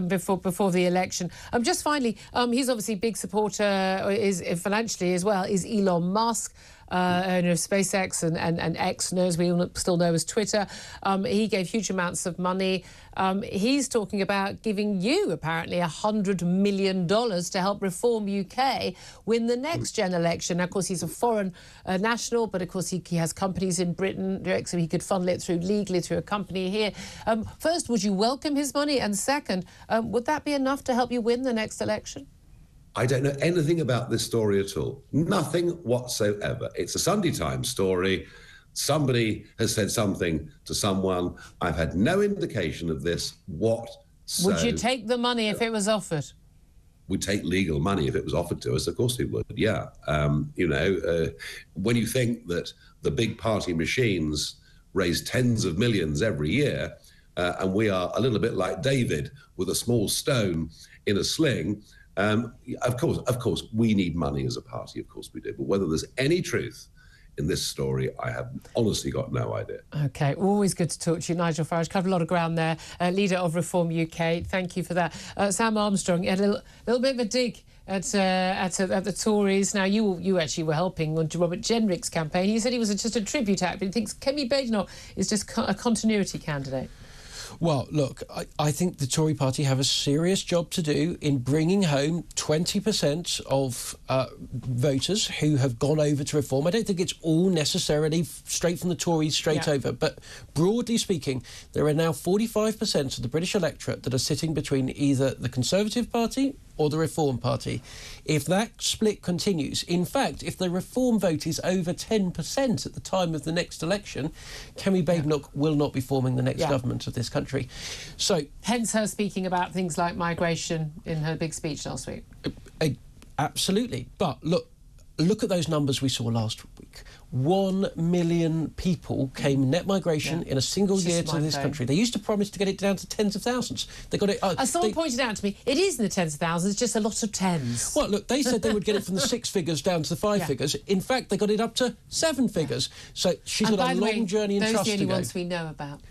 before the election. Just finally, he's obviously a big supporter, is financially as well, is Elon Musk. Owner of SpaceX and X, as we all still know as Twitter. He gave huge amounts of money. He's talking about giving you, apparently, $100 million to help Reform UK win the next gen election. Now, of course, he's a foreign national, but of course he has companies in Britain, so he could funnel it through legally through a company here. First, would you welcome his money? And second, would that be enough to help you win the next election? I don't know anything about this story at all. Nothing whatsoever. It's a Sunday Times story. Somebody has said something to someone. I've had no indication of this whatsoever. Would you take the money if it was offered? We'd take legal money if it was offered to us. Of course we would, yeah. When you think that the big party machines raise tens of millions every year, and we are a little bit like David with a small stone in a sling, of course, we need money as a party, of course we do. But whether there's any truth in this story, I have honestly got no idea. OK, always good to talk to you, Nigel Farage. Covered a lot of ground there. Leader of Reform UK, thank you for that. Sam Armstrong, you had a little bit of a dig at the Tories. Now, you actually were helping on Robert Jenrick's campaign. He said he was just a tribute act, but he thinks Kemi Badenoch is just a continuity candidate. Well, look, I think the Tory party have a serious job to do in bringing home 20% of voters who have gone over to Reform. I don't think it's all necessarily straight from the Tories over, but broadly speaking, there are now 45% of the British electorate that are sitting between either the Conservative Party or the Reform Party. If that split continues, in fact, if the Reform vote is over 10% at the time of the next election, Kemi Badenoch will not be forming the next government of this country. So, hence her speaking about things like migration in her big speech last week. Absolutely. But look at those numbers we saw last week. 1 million people came net migration in a single year to this country. They used to promise to get it down to tens of thousands. They got it. As someone pointed out to me, it is in the tens of thousands, just a lot of tens. Well, look, they said they would get it from the 6 figures down to the 5 figures. In fact, they got it up to 7 figures. So she's got a long journey and trust to go. Those are the only ones we know about.